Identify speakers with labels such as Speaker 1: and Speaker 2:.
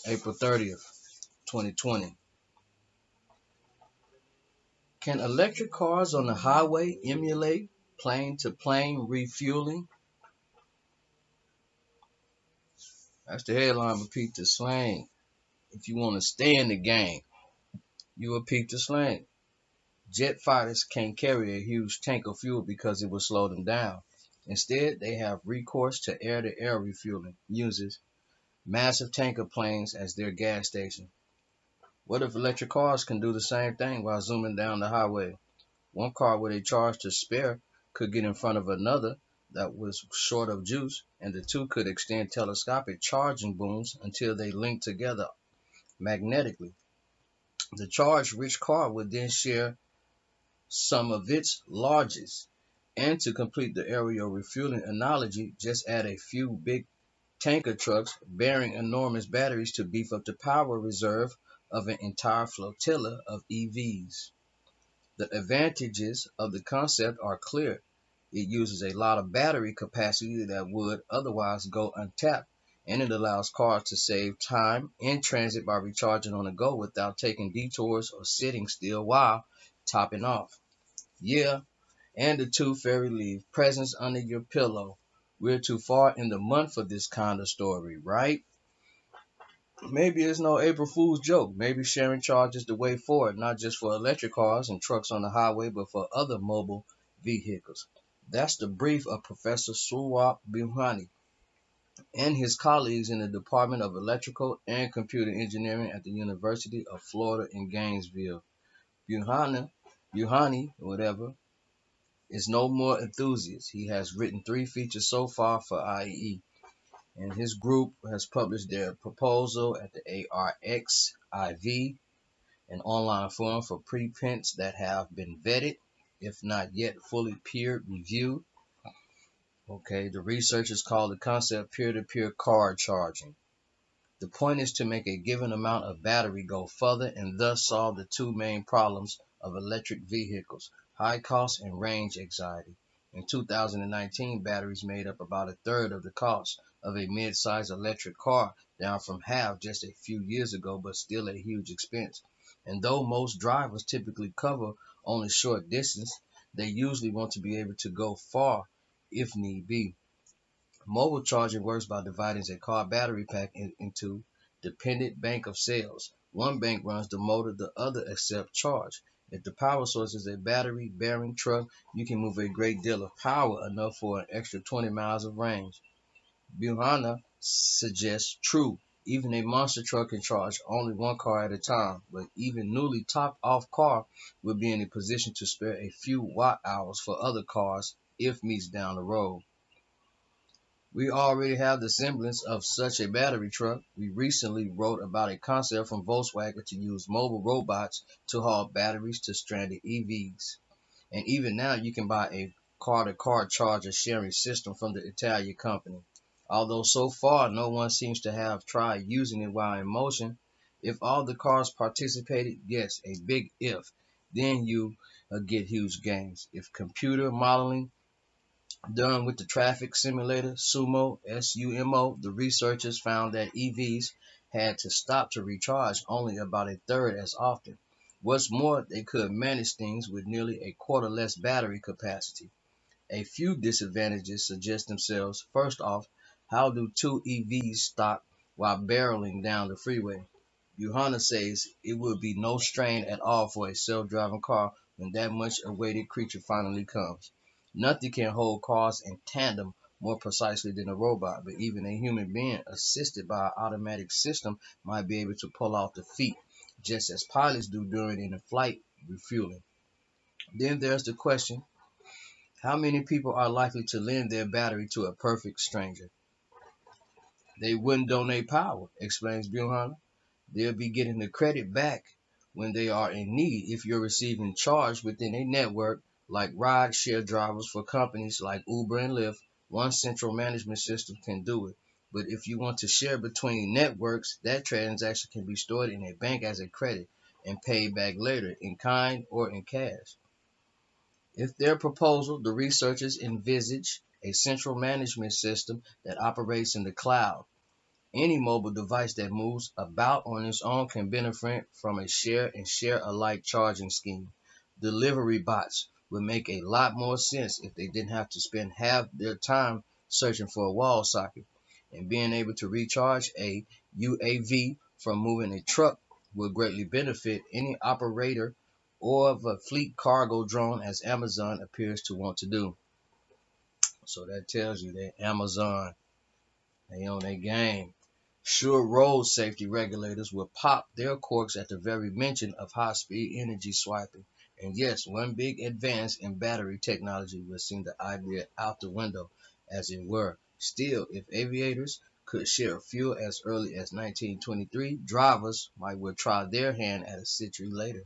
Speaker 1: April 30th, 2020. Can electric cars on the highway emulate plane-to-plane refueling? That's the headline for Peep the Slang. If you want to stay in the game, you will peep the slang. Jet fighters can't carry a huge tank of fuel because it will slow them down. Instead, they have recourse to air-to-air refueling, uses massive tanker planes as their gas station. What if electric cars can do the same thing while zooming down the highway? One car with a charge to spare could get in front of another that was short of juice, and the two could extend telescopic charging booms until they linked together magnetically. The charge-rich car would then share some of its largest. And to complete the aerial refueling analogy, just add a few big tanker trucks bearing enormous batteries to beef up the power reserve of an entire flotilla of EVs. The advantages of the concept are clear. It uses a lot of battery capacity that would otherwise go untapped, and it allows cars to save time in transit by recharging on the go without taking detours or sitting still while topping off. Yeah, and the tooth fairy leave presents under your pillow. We're too far in the month for this kind of story, right? Maybe it's no April Fool's joke. Maybe sharing charge is the way forward, not just for electric cars and trucks on the highway, but for other mobile vehicles. That's the brief of Professor Surwap Bhimani and his colleagues in the Department of Electrical and Computer Engineering at the University of Florida in Gainesville. Buhani, whatever, is no more enthusiast. He has written 3 features so far for IEE, and his group has published their proposal at the ARXIV, an online forum for preprints that have been vetted, if not yet fully peer reviewed. Okay, the researchers call the concept peer-to-peer car charging. The point is to make a given amount of battery go further and thus solve the two main problems of electric vehicles: high cost and range anxiety. In 2019, batteries made up about a third of the cost of a mid-size electric car, down from half just a few years ago, but still a huge expense. And though most drivers typically cover only short distance, they usually want to be able to go far if need be. Mobile charging works by dividing a car battery pack into dependent bank of cells. One bank runs the motor, the other accepts charge. If the power source is a battery-bearing truck, you can move a great deal of power, enough for an extra 20 miles of range. Buhana suggests true. Even a monster truck can charge only one car at a time, but even newly topped off car will be in a position to spare a few watt hours for other cars if meets down the road. We already have the semblance of such a battery truck. We recently wrote about a concept from Volkswagen to use mobile robots to haul batteries to stranded EVs. And even now, you can buy a car-to-car charger sharing system from the Italian company. Although so far no one seems to have tried using it while in motion, if all the cars participated, yes, a big if, then you get huge gains. If computer modeling done with the traffic simulator SUMO, the researchers found that EVs had to stop to recharge only about a third as often. What's more, they could manage things with nearly a quarter less battery capacity. A few disadvantages suggest themselves. First off, how do two EVs stop while barreling down the freeway? Johanna says it would be no strain at all for a self-driving car when that much awaited creature finally comes. Nothing can hold cars in tandem more precisely than a robot, but even a human being assisted by an automatic system might be able to pull off the feat, just as pilots do during a flight refueling. Then there's the question: how many people are likely to lend their battery to a perfect stranger? They wouldn't donate power, explains Johanna. They'll be getting the credit back when they are in need. If you're receiving charge within a network, like ride share drivers for companies like Uber and Lyft, one central management system can do it. But if you want to share between networks, that transaction can be stored in a bank as a credit and paid back later in kind or in cash. If their proposal, the researchers envisage a central management system that operates in the cloud. Any mobile device that moves about on its own can benefit from a share and share alike charging scheme. Delivery bots would make a lot more sense if they didn't have to spend half their time searching for a wall socket. And being able to recharge a UAV from moving a truck will greatly benefit any operator or of a fleet cargo drone, as Amazon appears to want to do. So that tells you that Amazon, they own their game. Sure, road safety regulators will pop their corks at the very mention of high-speed energy swiping. And yes, one big advance in battery technology will send the idea out the window, as it were. Still, if aviators could share fuel as early as 1923, drivers might well try their hand at a century later.